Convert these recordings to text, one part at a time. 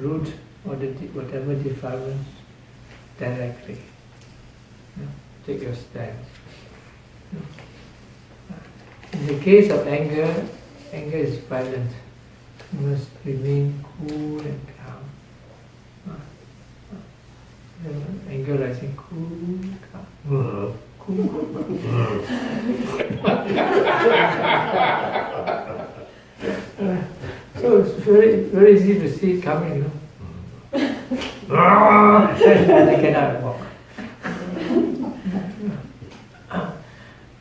root or whatever defilements directly. Take your stance. In the case of anger, anger is violent. You must remain cool and calm. Anger rising, cool, calm. Cool. So it's very easy to see it coming, and they get out and walk.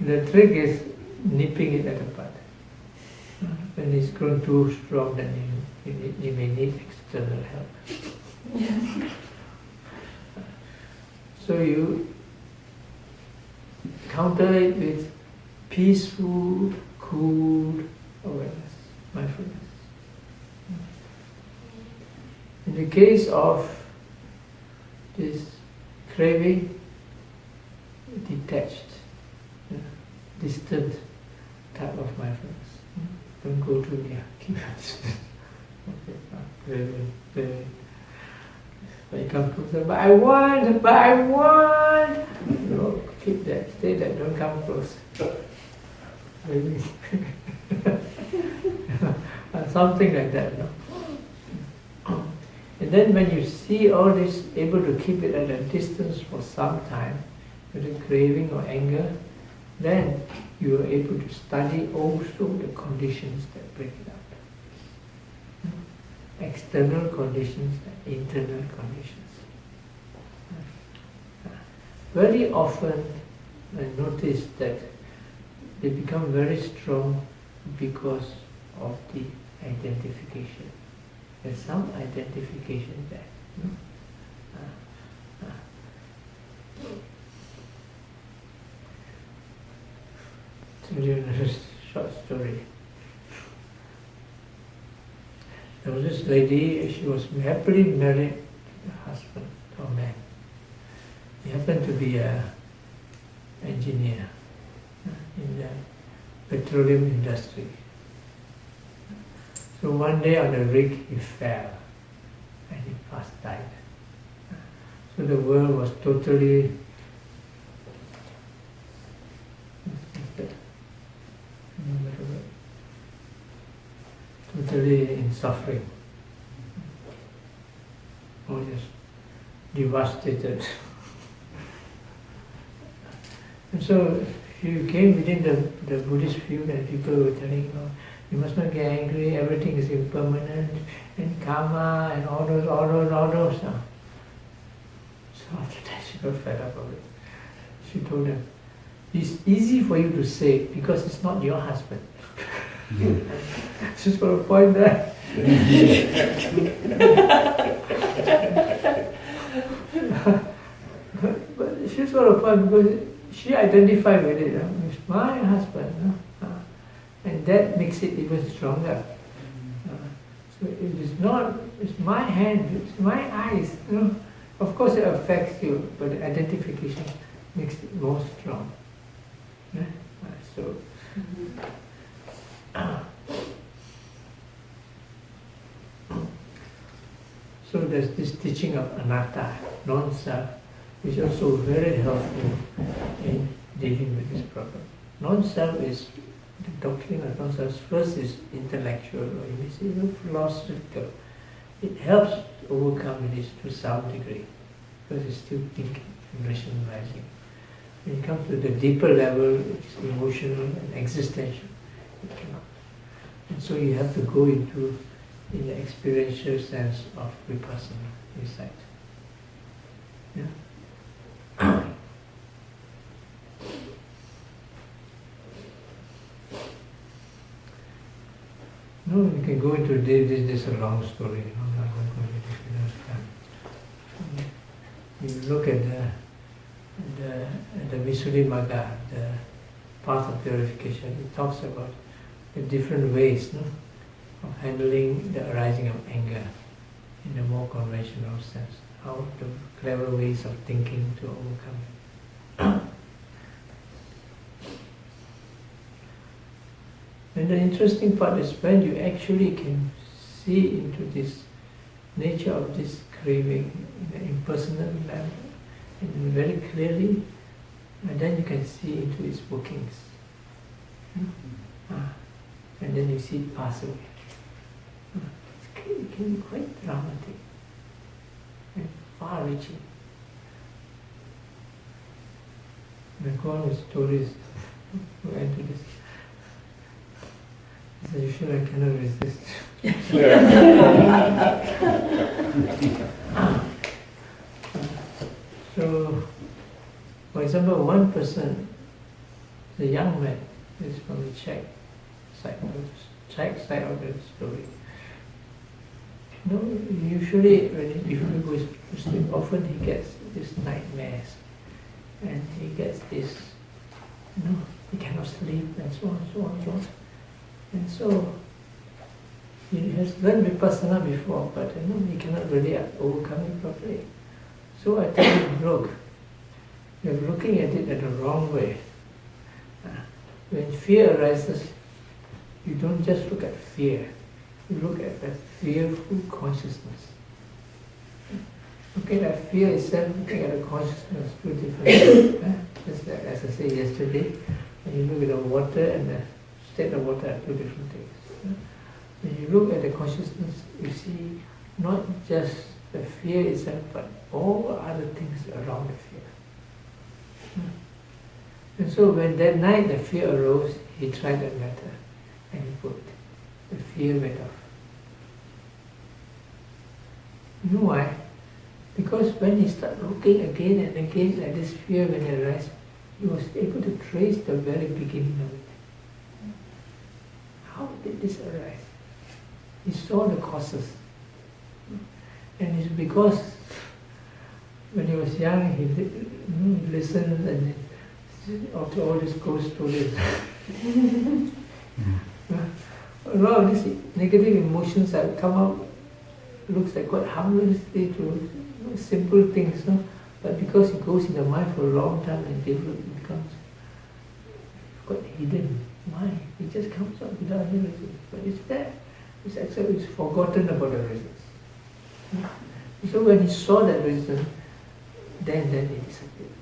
The trick is nipping it at the bud. When it's grown too strong, then you may need external help. So you counter it with peaceful, cool awareness, mindfulness. In the case of this craving, detached, distant type of mindfulness. Don't go to keep it distant. Craving. When you come closer, but I want. No, keep that, stay there, don't come close. Something like that, no? And then when you see all this, able to keep it at a distance for some time, whether craving or anger, then you are able to study also the conditions that break it up. External conditions and internal conditions. Very often I notice that they become very strong because of the identification. There's some identification there. Tell you another short story. There was this lady, she was happily married to a husband, to a man. He happened to be an engineer in the petroleum industry. So one day on the rig he fell and he died. So the world was totally in suffering, or just devastated. And so he came within the Buddhist view, and people were telling, you must not get angry, everything is impermanent, and karma, and all those. So after that she got fed up of it. She told them, it's easy for you to say because it's not your husband. She's got a point there. But she's got a point because she identified with it. It's my husband. And that makes it even stronger. So it is not, it's my hand, it's my eyes. Of course it affects you, but the identification makes it more strong. So. So there's this teaching of anatta, non-self, which is also very helpful in dealing with this problem. Non-self is, the doctrine of non-self first is intellectual, or you may say even philosophical. It helps to overcome this to some degree, because it's still thinking and rationalizing. When you come to the deeper level, which is emotional and existential, it cannot. And so you have to go into in the experiential sense of vipassana, insight. No, you can go into this is a long story. I'm not going to go into this. You look at the Visuddhimagga, the path of purification. It talks about the different ways of handling the arising of anger in a more conventional sense. How the clever ways of thinking to overcome it. And the interesting part is when you actually can see into this nature of this craving in an impersonal level, and very clearly, and then you can see into its workings. And then you see it pass away. It can be quite dramatic and far-reaching. We go on with stories. We'll end to this. As usual, I cannot resist. So, for example, one person, the young man, this is from the Czech side of the story. You know, usually when he goes to sleep, often he gets these nightmares, and he gets this, he cannot sleep, and so on, so on, so on. And so he has learned Vipassana before, but he cannot really overcome it properly. So I tell him, look, you're looking at it the wrong way. When fear arises, you don't just look at fear, you look at the fearful consciousness. Looking at fear itself, looking at the consciousness, two different things. Just like, as I said yesterday, when you look at the water and the state of water are two different things. When you look at the consciousness, you see not just the fear itself, but all other things around the fear. And so when that night the fear arose, he tried that method, and he put the fear went off. You know why? Because when he started looking again and again at this fear when it arises, he was able to trace the very beginning of it. How did this arise? He saw the causes. And it's because when he was young, he listened and after all these ghost stories. A lot of these negative emotions that come out looks like quite harmlessly to simple things, but because it goes in the mind for a long time and it becomes quite hidden. Why? It just comes out without any reason. But it's there. It's actually forgotten about the reasons. So when he saw that reason, then it disappeared.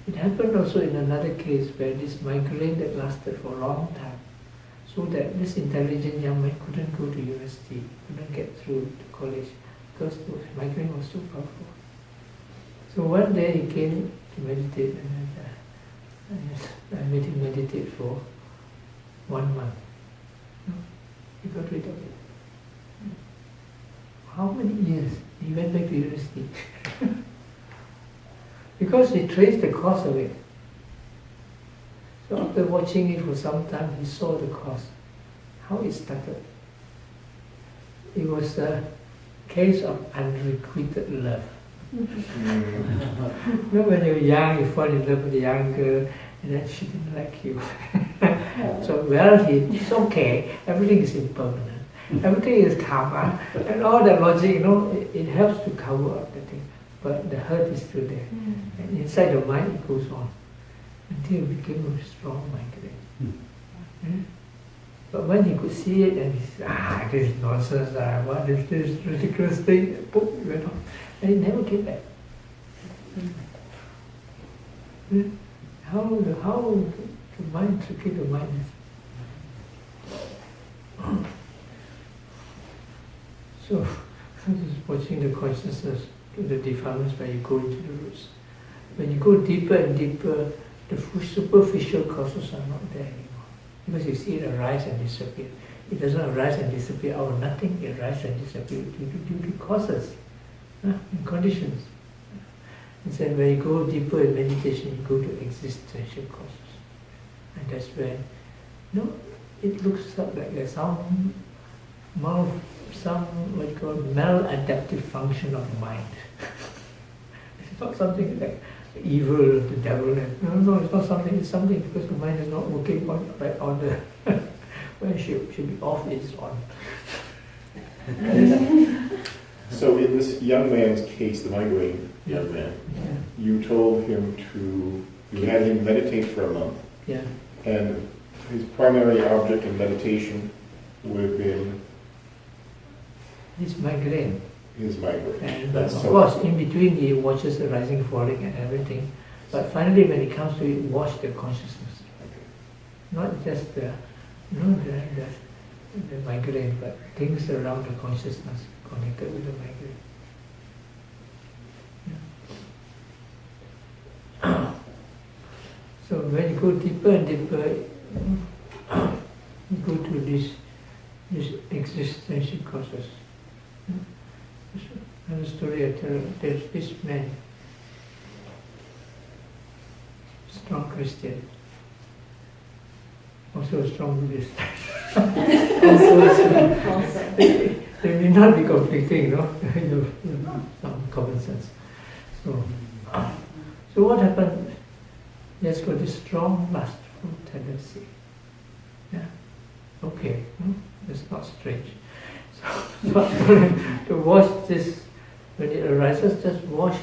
It happened also in another case where this migraine that lasted for a long time, so that this intelligent young man couldn't go to university, couldn't get through to college, because the migraine was so powerful. So one day he came to meditate, and I made him meditate for 1 month. He got rid of it. How many years? He went back to university. Because he traced the cause of it. So after watching it for some time, he saw the cause, how it started. It was a case of unrequited love. When you're young, you fall in love with a young girl, and then she didn't like you. So, it's okay, everything is impermanent, everything is karma, and all the logic, it helps to cover up the thing. But the hurt is still there. And inside the mind, it goes on until it became a strong migraine. But when he could see it, and he said, this is nonsense, what is this ridiculous thing? Boom, it went off. And it never came back. How the mind, tricky the mind is. So, just watching the consciousness to the defilements where you go into the roots. When you go deeper and deeper, the superficial causes are not there anymore. Because you see it arise and disappear. It doesn't arise and disappear out of nothing, it arises and disappears due to causes and conditions. And then when you go deeper in meditation, you go to existential causes. And that's when, it looks like there's some maladaptive function of mind. It's not something like evil, the devil. No, it's not something. It's something because the mind is not working on the when it should be off, it's on. So in this young man's case, the migraine young man, you told him you had him meditate for a month. Yeah. And his primary object in meditation would have been his migraine. His migraine. And That's of so. course, in between he watches the rising, falling and everything. But finally when it comes to it, watch the consciousness. Not just the migraine, but things around the consciousness connected with the migraine. Yeah. So when you go deeper and deeper, you go to this existential causes. Another story I tell, there's this man, strong Christian, also a strong Buddhist. They may not be conflicting, no? Some common sense. So what happened? He has got this strong lustful tendency. Yeah. Okay, that's not strange. So to watch this, when it arises, just watch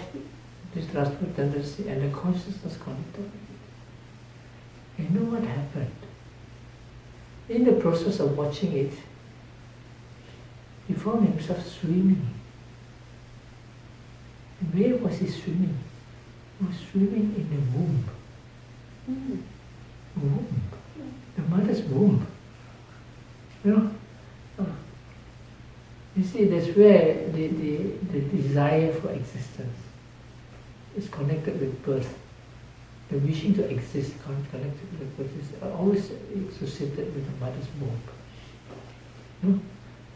this lustful tendency and the consciousness connected. And you know what happened? In the process of watching it, he found himself swimming. Where was he swimming? He was swimming in the womb. Womb. The mother's womb. You know? You see, that's where the desire for existence is connected with birth. The wishing to exist connected with birth is always associated with the mother's womb. No?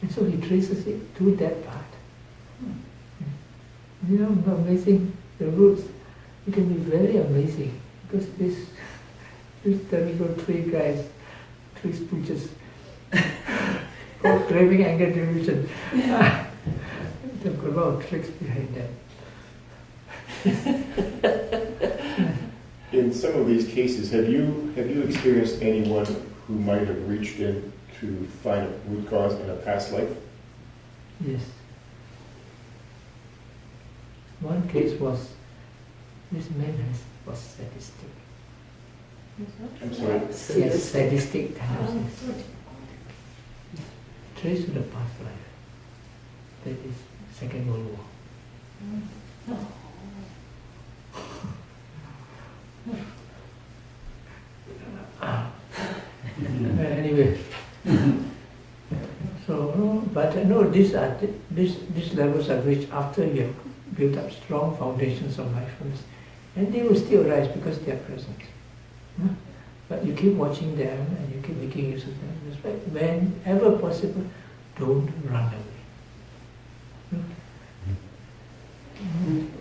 And so he traces it to that part. You know, amazing, the roots, it can be very amazing because this terrible three guys, three stooges, craving, anger, delusion. There are a lot of tricks behind them. In some of these cases, have you experienced anyone who might have reached in to find a root cause in a past life? Yes. One case was, this man was sadistic. I'm sorry? He has sadistic tendencies. Trace to the past life. That is Second World War. Anyway, so but no, these levels are reached after you have built up strong foundations of mindfulness, and they will still arise because they are present. But you keep watching them and you keep making use of them. That's why whenever possible, don't run away.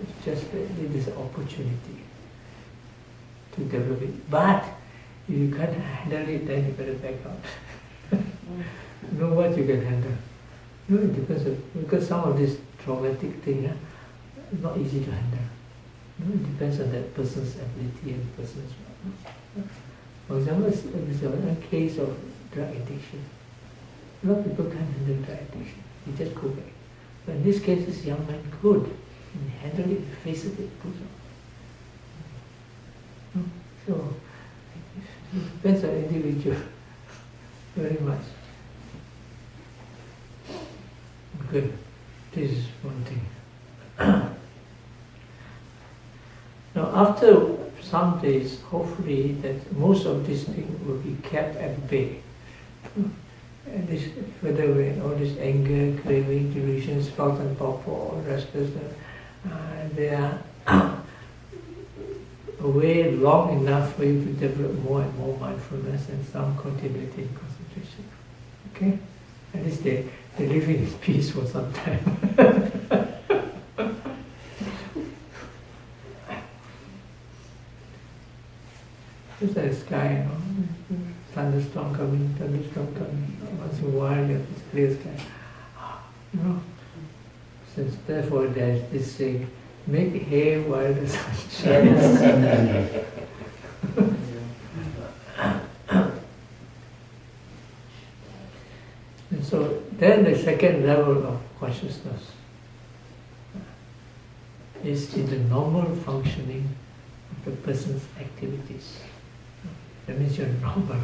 It's just that it is an opportunity to develop it. But if you can't handle it, then you better back out. Know what you can handle. You know, it depends because some of this traumatic thing is not easy to handle. You know, it depends on that person's ability and person's. For example, there's a case of drug addiction. A lot of people can't handle drug addiction. They just go back. But in this case, this young man could. And handle it, face it, goes on. So, it depends on individual very much. Good. This is one thing. Now, after some days, hopefully, that most of these things will be kept at bay. And this further away, all this anger, craving, delusions, thought and purpose, restlessness, they are away long enough for you to develop more and more mindfulness and some continuity in concentration. Okay? At least they live in peace for some time. Just like the sky, you know, thunderstorm coming. Once in a while you have this clear sky. You know? Since therefore there is this saying, make hay while the sun shines. And so then the second level of consciousness is in the normal functioning of the person's activities. That means you're normal.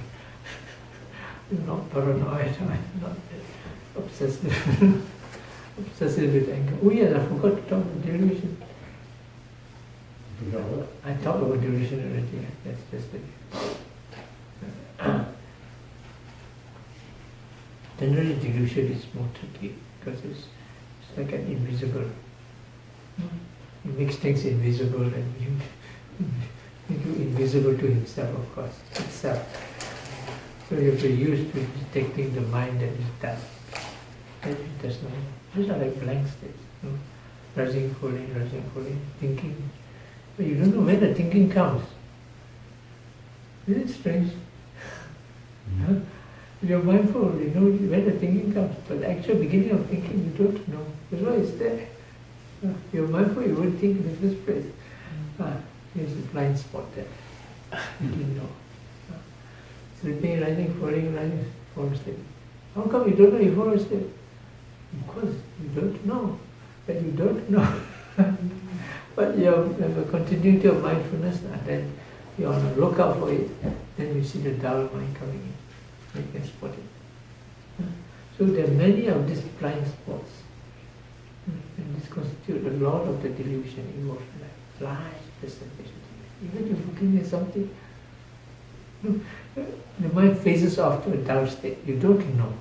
You're not paranoid, or not obsessive. obsessive with anger. Oh yes, I forgot to talk about delusion. Forgot what? I talked about delusion already. That's just it. Generally, delusion is more tricky because it's like an invisible. He makes things invisible and you invisible to himself, of course, itself. So you have to use to detecting the mind that is that. It does not. These are like blank states. Rising, falling, thinking. But you don't know where the thinking comes. Isn't it strange? Huh? You're mindful, you know where the thinking comes, but the actual beginning of thinking you don't know. That's why it's there. You're mindful, you won't think in the first place. There's a blind spot there. You didn't know. Sleeping, rising, fall asleep. How come you don't know you fall asleep? Because you don't know. But you don't know. But you have a continuity of mindfulness, and then you're on the lookout for it, then you see the dull mind coming in. You can spot it. So there are many of these blind spots. And this constitutes a lot of the delusion emotion, like flash presentation. Even if you're looking at something, the mind phases off to a dull state. You don't know.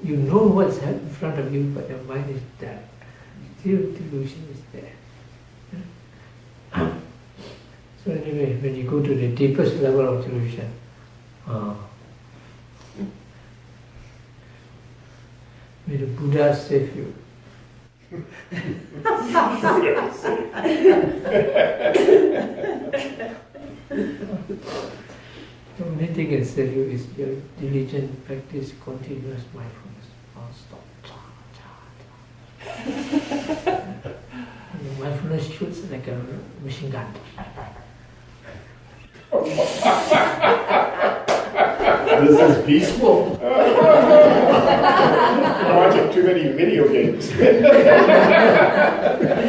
You know what's in front of you, but your mind is dull. Still delusion is there. So anyway, when you go to the deepest level of delusion, may the Buddha save you. The only thing that can save you is your diligent practice, continuous mindfulness, non-stop. And the mindfulness shoots like a machine gun. This is peaceful. I'm watching too many video games. He's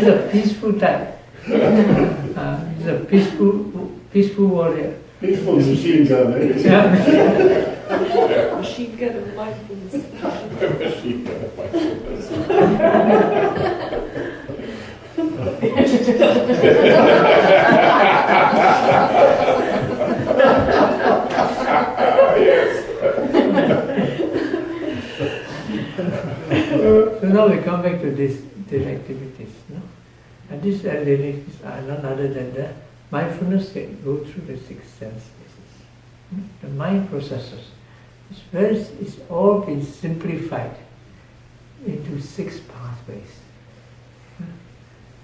a peaceful type. He's a peaceful warrior. Peaceful machine gun, eh? Machine gun of mindfulness. Machine gun of mindfulness. Yes. So now we come back to these activities. No? And these activities are none other than the mindfulness that go through the six senses. The mind processes. It's all been simplified into six pathways.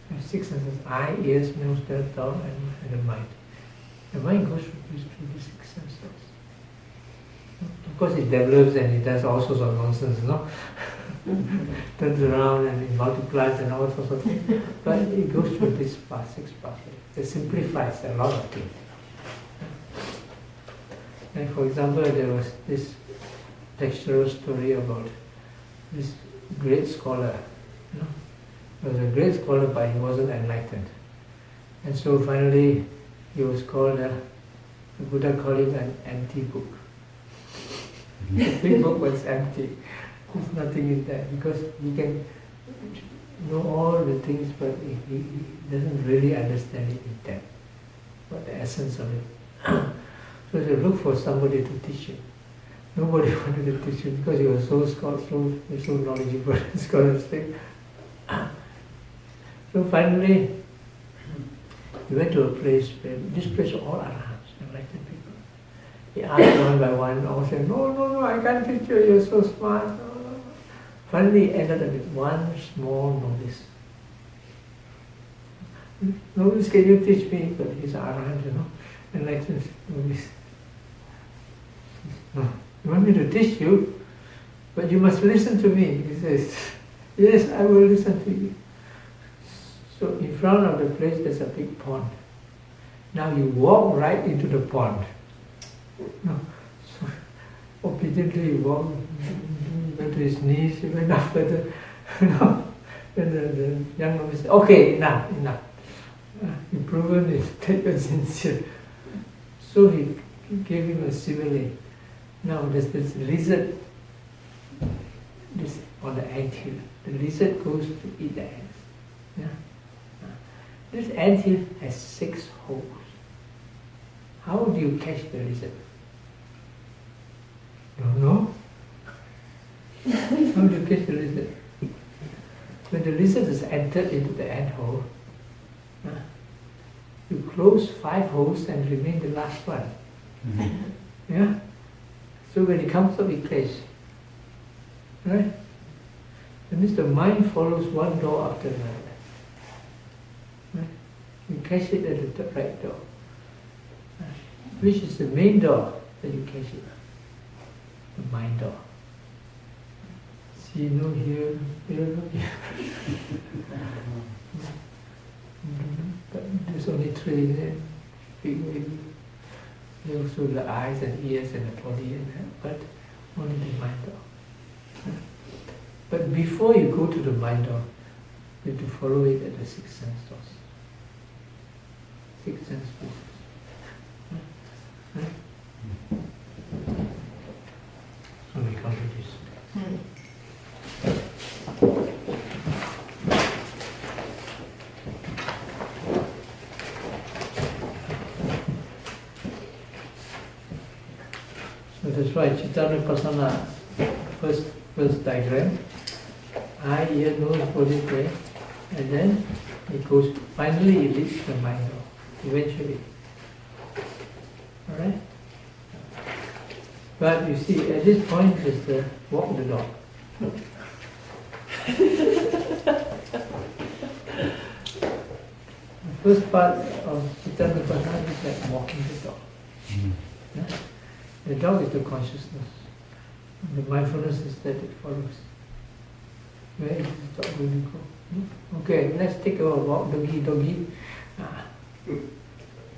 The six senses: eye, ears, nose, tongue, and the mind. The mind goes through the six senses. Of course, it develops and it does all sorts of nonsense, no? Turns around and it multiplies and all sorts of things. But it goes through this six pathways. It simplifies a lot of things. And for example, there was this textual story about this great scholar. You know? He was a great scholar, but he wasn't enlightened. And so finally, he was called, the Buddha called him an empty book. The big book was empty. There's nothing in there because he can know all the things, but he doesn't really understand it in depth, what the essence of it. So he looked for somebody to teach him. Nobody wanted to teach him because he was so knowledgeable and scholastic. So finally, he went to a place where this place was all arahants, enlightened people. He asked one by one, all said, no, I can't teach you, you're so smart. No. Finally, he ended up with one small novice. Novice, can you teach me? But he's arahant, enlightened novice. No, you want me to teach you? But you must listen to me. He says, yes, I will listen to you. So in front of the place there's a big pond. Now you walk right into the pond. No. So obediently he walked, went to his knees, he went up further. Then the young novice said, okay, enough. You've proven it, that you're sincere. So he gave him a simile. Now there's this lizard, this on the anthill. The lizard goes to eat the ants. Yeah? This anthill has 6 holes. How do you catch the lizard? Don't know. How do you catch the lizard? When the lizard is entered into the ant hole, you close 5 holes and remain the last one. Yeah? So when it comes up, it closes. Right? That means the mind follows one door after another. Right? You catch it at the right door. Which is the main door that you catch it? The mind door. See, no here, here, no here. But there's only 3 there. Big baby. There's also the eyes and ears and the body and that, but only the mind door. But before you go to the mind door, you have to follow it at the 6 sense doors. 6 sense places. Right? So we come to this. So that's why Chittanupassana, first diagram, eye, ear, nose, body, brain, and then it goes, finally it leads to the mind door, eventually. Alright? But you see, at this point is the walk the dog. The first part of Chittanupassana is like walking the dog. Yeah? The dog is the consciousness. The mindfulness is that it follows. Where is this dog going to go? Okay, let's take a walk, doggy.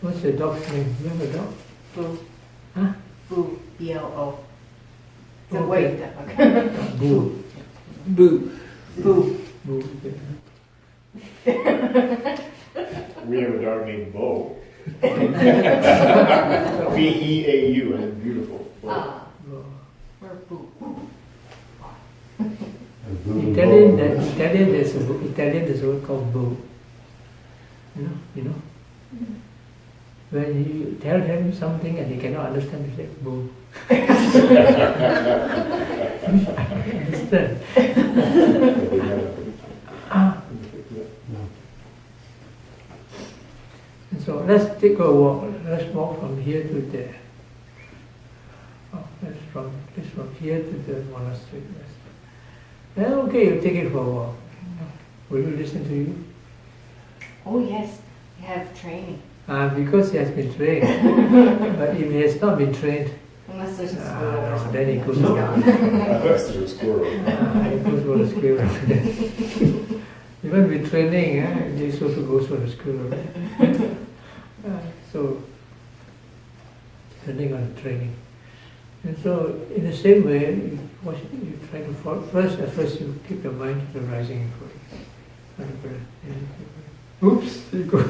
What's your dog's name? You have a dog? Boo. Huh? Boo. B-L-O. It's a Okay. word that Boo. Boo. Boo. Boo. We have a dog named Bo. B-E-A-U, and beautiful. Bo. Or boo. Italian, there's a word called boo. You know? When you tell him something and he cannot understand, you say boo. I understand. And so let's take a walk. Let's walk from here to there. Let's from here to the monastery. Then okay, you take it for a walk. Will you listen to you? Oh yes, you have training. Because he has been trained. But if he has not been trained, Unless there's a squirrel or no, something. then he goes around. Unless there's a squirrel. He goes for the squirrel. Even with training, he also goes for the squirrel. So, depending on the training. And so, in the same way, you try to follow. First you keep your mind to the rising and falling. Oops, you go.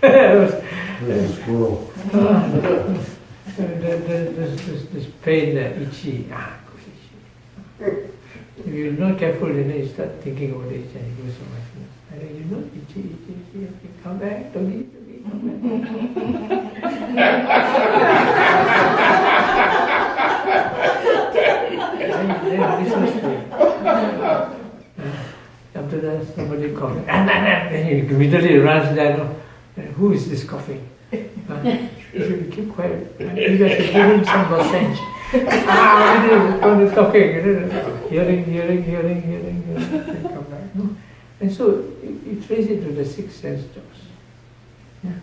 There's a squirrel. This pain, itchy. If you're not careful, then you start thinking about it and you go so much. And then you know, itchy, okay, come back, don't eat, come back. Then this was good. After that, somebody coughing, then he immediately runs down. Who is this coughing? You should keep quiet. You guys should give him some lozenge. Only talking. Hearing. Then come back. No? And so you trace it to the 6 sense doors. Yeah.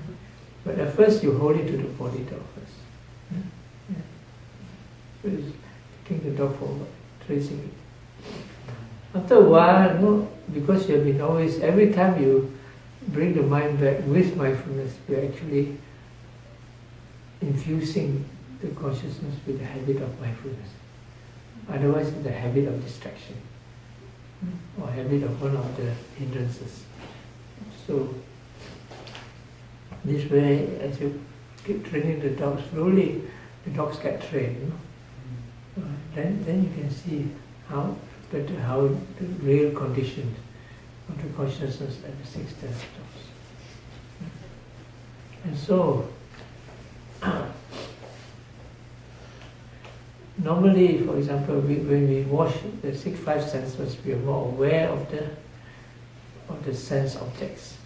But at first you hold it to the body door first. Yeah. So it's taking the dog forward, tracing it. After a while, because you have been always, every time you bring the mind back with mindfulness, you're actually infusing the consciousness with the habit of mindfulness. Otherwise, it's the habit of distraction or habit of one of the hindrances. So, this way, as you keep training the dogs, slowly the dogs get trained. Then you can see how but how the real conditions of the consciousness at the sixth sense stops. And so, normally, for example, when we watch the five senses, we are more aware of the sense objects.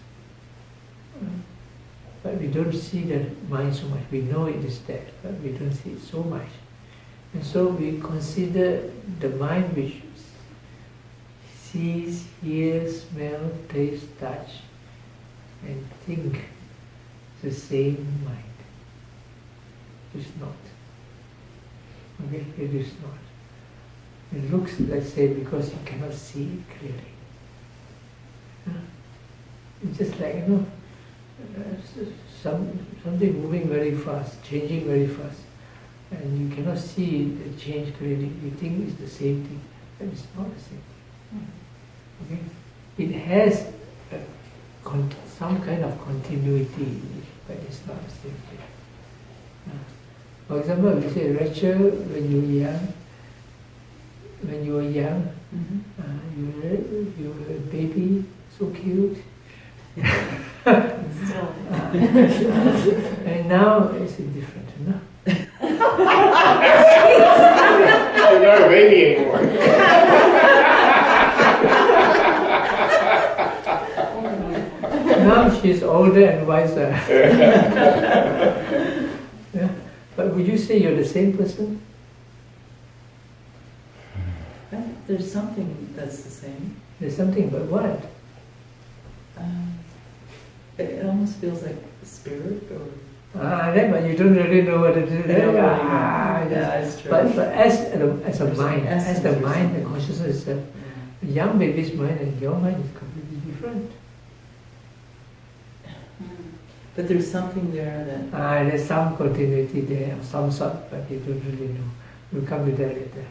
But we don't see the mind so much. We know it is there, but we don't see it so much. And so we consider the mind which sees, hears, smells, tastes, touch, and think the same mind. It's not. Okay, it is not. It looks, let's say, because you cannot see it clearly. It's just like, something moving very fast, changing very fast, and you cannot see the change clearly. You think it's the same thing, but it's not the same thing. Okay? It has some kind of continuity, but it's not the same thing. For example, we say, Rachel, when you were young, you were a baby, so cute. Still. And now it's different, You're not a baby anymore. Now she's older and wiser. Yeah. But would you say you're the same person? There's something that's the same. There's something, but what? It almost feels like spirit or... But you don't really know what it is. Yeah, it's true. But as a mind, as the mind, the consciousness, a young baby's mind and your mind is completely different. But there's something there that... There's some continuity there of some sort, but you don't really know. We'll come to that later.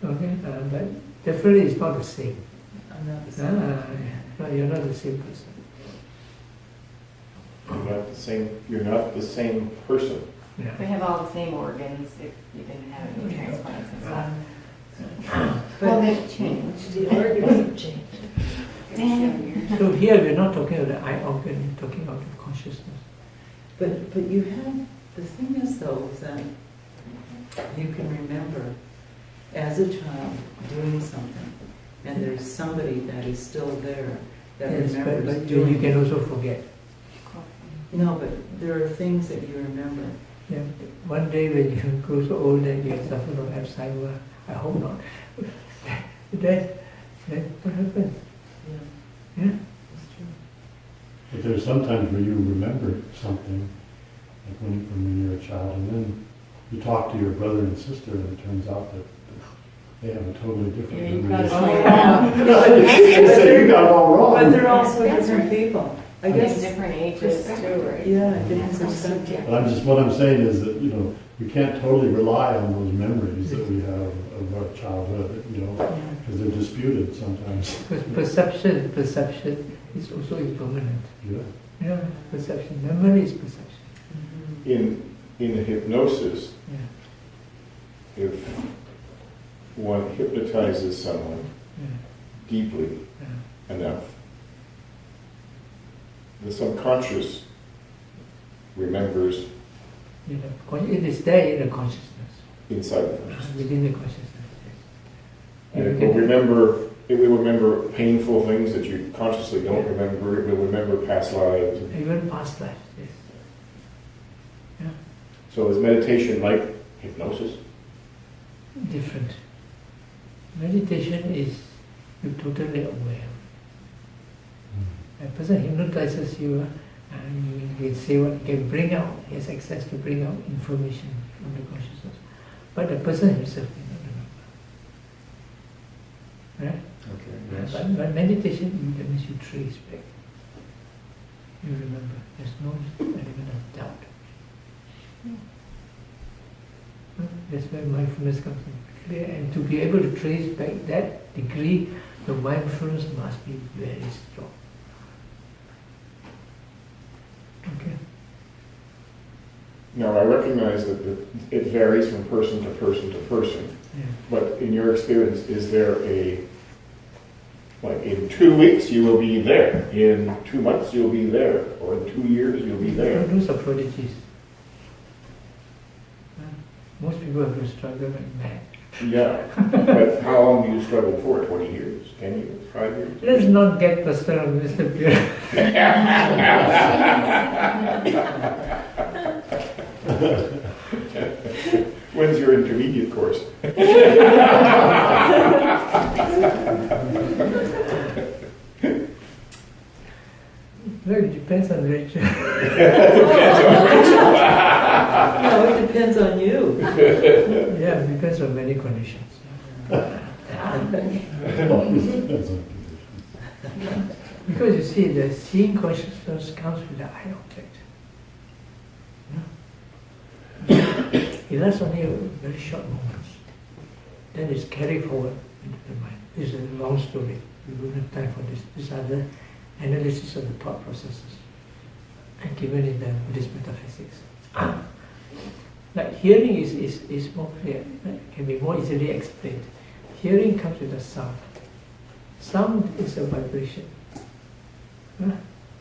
Okay? But definitely it's not the same. I'm not the same. No, you're not the same person. You're not the same person. Yeah. We have all the same organs if you didn't have any transplants and stuff. But Well, they've changed. the organs have changed. Damn. So here we're not talking about the eye organ, we're talking about the consciousness. But you have... The thing is, though, is that you can remember as a child doing something, and there's somebody that is still there that Yes, remembers but doing you can also forget. No, but there are things that you remember. Yeah. One day when you grow so old that you suffer from Alzheimer, I hope not. then what happens? Yeah, Yeah? that's true. But there's sometimes where you remember something, like when you're a child, and then you talk to your brother and sister, and it turns out that they have a totally different Yeah, you've memory. got it all You say you got it all wrong. But they're also That's different right. people. I In guess. different ages too, right? Yeah, different perspective. But what I'm saying is that, we can't totally rely on those memories that we have of our childhood, because they're disputed sometimes. Because perception is also impermanent. Yeah. Yeah, perception. Memory is perception. In hypnosis, Yeah. if one hypnotizes someone Yeah. deeply Yeah. enough, the subconscious remembers It is there in the consciousness. inside the consciousness. Within the consciousness. Yes. And You it can- will remember painful things that you consciously don't remember. It will remember past lives. Even past life. Yes. Yeah. So is meditation like hypnosis? Different. Meditation is you're totally aware. A person hypnotizes you, and you can say what he can bring out. He has access to bring out information from the consciousness. But the person himself cannot remember. Right? Okay. But meditation, that means you trace back. You remember. There's no element of doubt. That's where mindfulness comes in clear. And to be able to trace back that degree, the mindfulness must be very strong. Okay. Now, I recognize that it varies from person to person to person, Yeah. but in your experience, is there like in 2 weeks you will be there, in 2 months you'll be there, or in 2 years you'll be there? Those are prodigies. Most people have to struggle like mad. Yeah, but how long do you struggle for? 20 years, 10 years, 5 years? Let's not get personal, Mr. Pierre. When's your intermediate course? Well, it depends on Rachel. No, it depends on you. Yeah, it depends on many conditions. Well, it depends on conditions. Because you see, the seeing consciousness comes with the eye object. It lasts only a very short moments. Then it's carried forward into the mind. This is a long story. We don't have time for this. These are the analysis of the thought processes and given in the Buddhist metaphysics. Like hearing is more clear, can be more easily explained. Hearing comes with a sound. Sound is a vibration.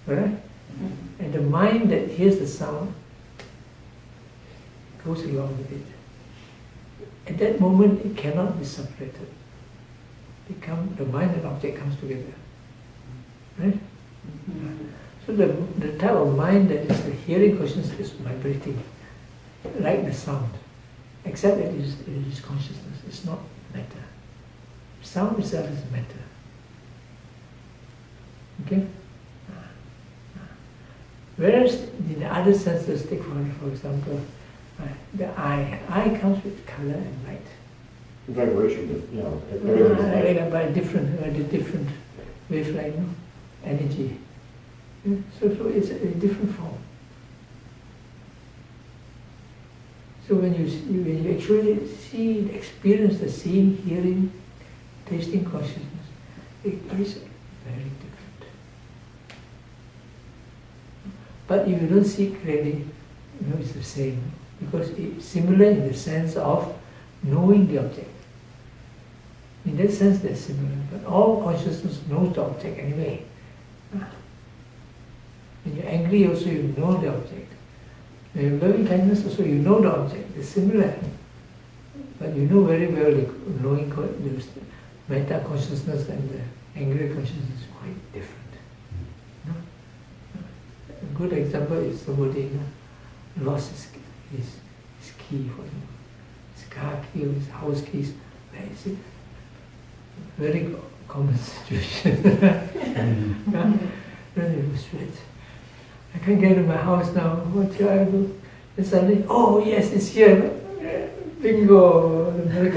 Right? And the mind that hears the sound goes along with it. At that moment, it cannot be separated. The mind and object comes together. Right? So the type of mind that is the hearing consciousness is vibrating, like the sound, except that it is consciousness, it's not matter. Sound itself is matter. Okay? Whereas in the other senses, take for example, the eye. Eye comes with color and light. Vibration, everything is light. By different wavelength, energy. So it's a different form. So when you actually experience the seeing, hearing, tasting consciousness, it is very different. But if you don't see clearly, it's the same, because it's similar in the sense of knowing the object. In that sense, they're similar, but all consciousness knows the object anyway. When you're angry, also you know the object. When you're loving kindness, also you know the object. They're similar, but you know very well the knowing the metta consciousness and the angry consciousness is quite different. No? A good example is somebody lost his key, for example, his car key or his house keys. Where is it? Very common situation. Then it was sweat. I can't get to my house now. What shall I do? And suddenly, oh yes, it's here. Bingo! The miracle